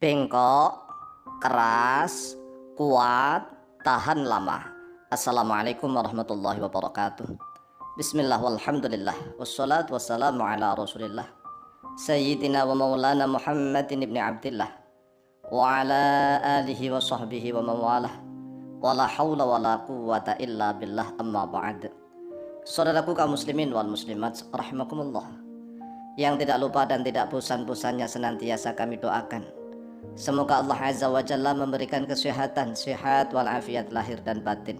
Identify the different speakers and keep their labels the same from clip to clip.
Speaker 1: Bengkok, keras, kuat, tahan lama. Assalamualaikum warahmatullahi wabarakatuh. Bismillah walhamdulillah wassalatu wassalamu ala rasulillah Sayyidina wa maulana Muhammadin ibn Abdillah wa ala alihi wa sahbihi wa mawalah wa la hawla wa la quwwata illa billah, amma ba'd. Saudaraku kaum muslimin wal muslimat rahimakumullah, yang tidak lupa dan tidak bosan-bosannya senantiasa kami doakan, semoga Allah Azza wa Jalla memberikan kesehatan, sehat walafiat lahir dan batin.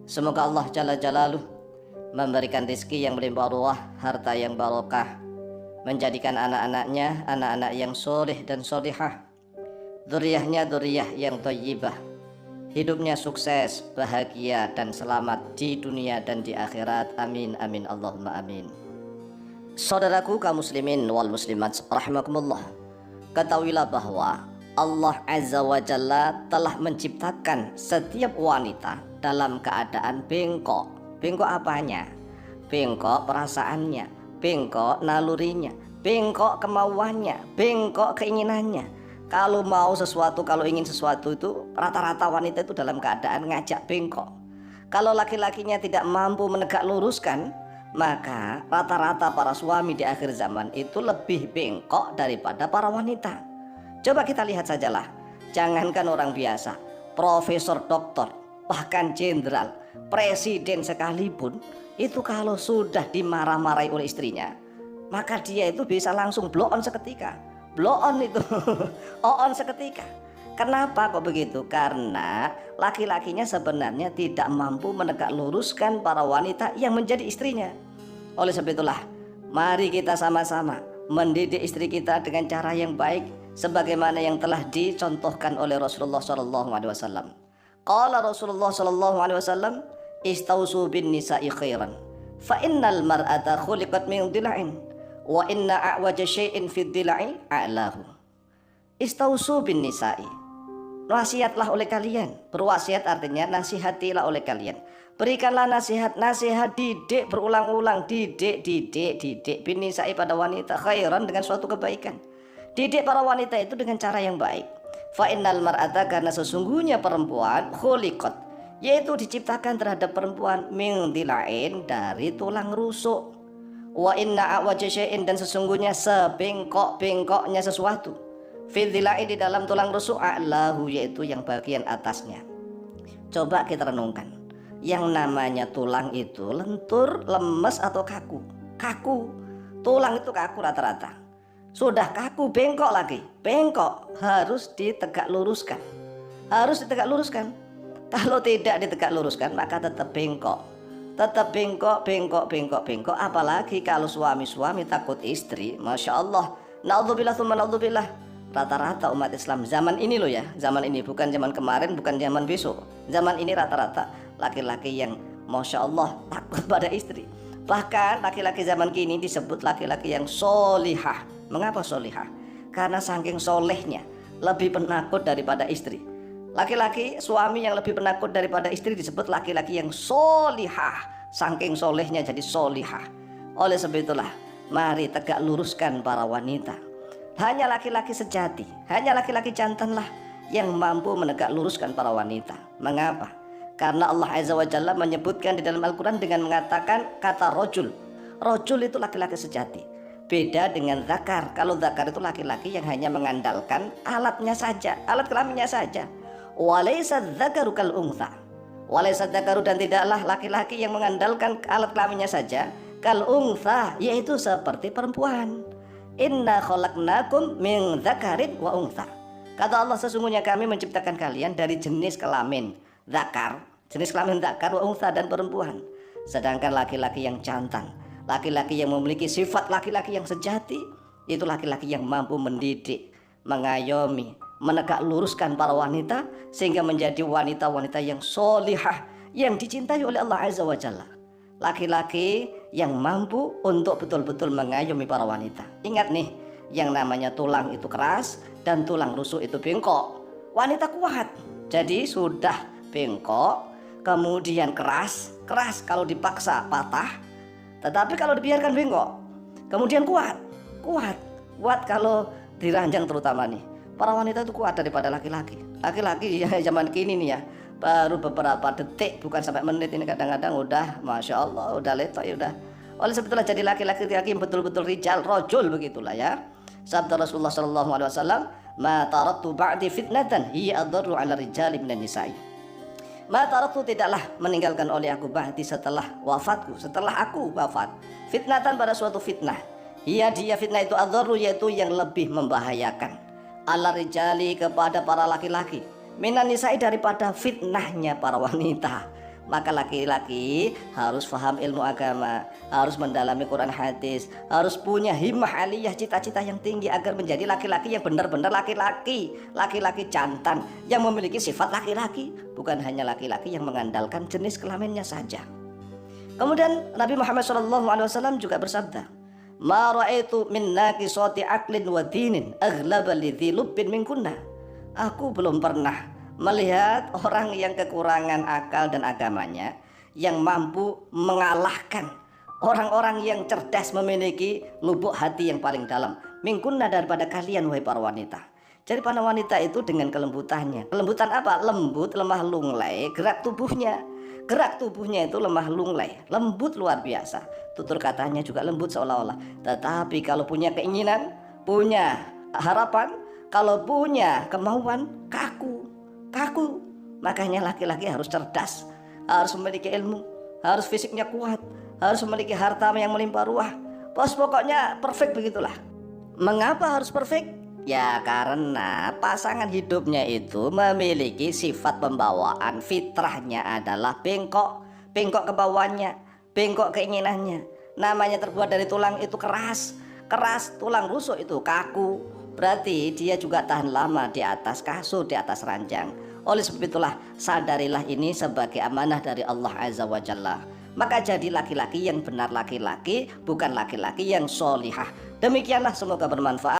Speaker 1: Semoga Allah Jalla Jalaluh memberikan rezeki yang melimpah ruah, harta yang barokah, menjadikan anak-anaknya anak-anak yang soleh dan solihah, dzurriyyahnya dzurriyyah yang thayyibah, hidupnya sukses, bahagia dan selamat di dunia dan di akhirat. Amin amin Allahumma amin. Saudaraku kaum muslimin wal muslimat rahimakumullah, ketahuilah bahwa Allah Azza wa Jalla telah menciptakan setiap wanita dalam keadaan bengkok. Bengkok apanya? Bengkok perasaannya, bengkok nalurinya, bengkok kemauannya, bengkok keinginannya. Kalau mau sesuatu, kalau ingin sesuatu itu rata-rata wanita itu dalam keadaan ngajak bengkok. Kalau laki-lakinya tidak mampu menegak luruskan, maka rata-rata para suami di akhir zaman itu lebih bengkok daripada para wanita. Coba kita lihat sajalah, jangankan orang biasa, profesor, doktor, bahkan jenderal, presiden sekalipun, itu kalau sudah dimarah-marahi oleh istrinya, maka dia itu bisa langsung blow on seketika. Blow on itu on seketika. Kenapa kok begitu? Karena laki-lakinya sebenarnya tidak mampu menegak luruskan para wanita yang menjadi istrinya. Oleh sebab itulah, mari kita sama-sama mendidik istri kita dengan cara yang baik, sebagaimana yang telah dicontohkan oleh Rasulullah SAW. Qala Rasulullah SAW, istausu bin nisa'i khairan, fa innal mar'ata khuliqat min dila'in, wa inna a'waja syai'in fid dila'i a'lahu. Istausu bin nisa'i, wasiatlah oleh kalian. Berwasiat artinya nasihatilah oleh kalian. Berikanlah nasihat, didik berulang-ulang, didik bin nisa'i pada wanita khairan, dengan suatu kebaikan. Didik para wanita itu dengan cara yang baik. Fa innal mar'ata, karena sesungguhnya perempuan, khuliqat, yaitu diciptakan terhadap perempuan, min dila'in, dari tulang rusuk. Wa inna a'waja syai'in, dan sesungguhnya sebengkok-bengkoknya sesuatu, fil dilai, di dalam tulang rusuk, a'lahu, yaitu yang bagian atasnya. Coba kita renungkan, yang namanya tulang itu lentur, lemes atau kaku? Kaku. Tulang itu kaku rata-rata. Sudah kaku, bengkok lagi. Bengkok harus ditegak luruskan. Harus ditegak luruskan. Kalau tidak ditegak luruskan, maka tetap bengkok. Tetap bengkok. Apalagi kalau suami-suami takut istri, Masya Allah, na'udzubillah tsumma na'udzubillah. Rata-rata umat Islam zaman ini loh ya, zaman ini, bukan zaman kemarin, bukan zaman besok. Zaman ini rata-rata laki-laki yang Masya Allah takut pada istri. Bahkan laki-laki zaman kini disebut laki-laki yang solihah. Mengapa solihah? Karena saking solehnya, lebih penakut daripada istri. Laki-laki, suami yang lebih penakut daripada istri disebut laki-laki yang solihah. Saking solehnya jadi solihah. Oleh sebab itulah, mari tegak luruskan para wanita. Hanya laki-laki sejati, hanya laki-laki jantanlah yang mampu menegak luruskan para wanita. Mengapa? Karena Allah Azza wa Jalla menyebutkan di dalam Al-Quran dengan mengatakan kata rojul. Rojul itu laki-laki sejati. Beda dengan zakar. Kalau zakar itu laki-laki yang hanya mengandalkan alatnya saja, alat kelaminnya saja. Walaysa dzakaru kal untha. Walaysa dzakaru, dan tidaklah laki-laki yang mengandalkan alat kelaminnya saja, kal untha, yaitu seperti perempuan. Inna khalaqnakum min dzakarin wa untha. Kata Allah, sesungguhnya kami menciptakan kalian dari jenis kelamin zakar, jenis kelamin zakar, wa untha, dan perempuan. Sedangkan laki-laki yang jantan, laki-laki yang memiliki sifat laki-laki yang sejati, itu laki-laki yang mampu mendidik, mengayomi, menegak luruskan para wanita, sehingga menjadi wanita-wanita yang solihah, yang dicintai oleh Allah Azza wa Jalla. Laki-laki yang mampu untuk betul-betul mengayomi para wanita. Ingat nih, yang namanya tulang itu keras dan tulang rusuk itu bengkok. Wanita kuat, jadi sudah bengkok, kemudian keras kalau dipaksa patah. Tetapi kalau dibiarkan bengkok, kemudian kuat kalau diranjang terutama nih. Para wanita itu kuat daripada laki-laki. Laki-laki ya zaman kini nih ya, baru beberapa detik bukan sampai menit ini kadang-kadang udah masya Allah udah letoy udah. Oleh sebetulnya jadi laki-laki yang betul-betul rijal rojul begitulah ya. Sabda Rasulullah Shallallahu Alaihi Wasallam, "Ma taraktu ba'di fitnatan hiya adarru 'ala rijali minan nisa'i." Ma taraktu tidaklah meninggalkan oleh aku ba'di setelah wafatku, setelah aku wafat. Fitnatan pada suatu fitnah. Dia fitnah itu adarru yaitu yang lebih membahayakan. Ala rijali kepada para laki-laki. Minan nisa'i daripada fitnahnya para wanita. Maka laki-laki harus paham ilmu agama, harus mendalami Quran hadis, harus punya himmah aliyah, cita-cita yang tinggi agar menjadi laki-laki yang benar-benar laki-laki, laki-laki jantan yang memiliki sifat laki-laki, bukan hanya laki-laki yang mengandalkan jenis kelaminnya saja. Kemudian Nabi Muhammad SAW juga bersabda, "Ma ra'aitu min naqisati aqlin wa dinin aghlaba lidhi lubbin minkunna." Aku belum pernah melihat orang yang kekurangan akal dan agamanya yang mampu mengalahkan orang-orang yang cerdas memiliki lubuk hati yang paling dalam. Minkunna daripada kalian wahai para wanita. Jadi para wanita itu dengan kelembutannya. Kelembutan apa? Lembut, lemah lunglai, gerak tubuhnya. Gerak tubuhnya itu lemah lunglai, lembut luar biasa. Tutur katanya juga lembut seolah-olah. Tetapi kalau punya keinginan, punya harapan, kalau punya kemauan, kaku. Makanya laki-laki harus cerdas, harus memiliki ilmu, harus fisiknya kuat, harus memiliki harta yang melimpah ruah. Pokoknya perfect begitulah. Mengapa harus perfect? Ya karena pasangan hidupnya itu memiliki sifat pembawaan, fitrahnya adalah bengkok kebawahnya, bengkok keinginannya. Namanya terbuat dari tulang itu keras, tulang rusuk itu kaku. Berarti dia juga tahan lama di atas kasur, di atas ranjang. Oleh sebab itulah sadarilah ini sebagai amanah dari Allah Azza wa Jalla. Maka jadi laki-laki yang benar laki-laki, bukan laki-laki yang solihah. Demikianlah, semoga bermanfaat.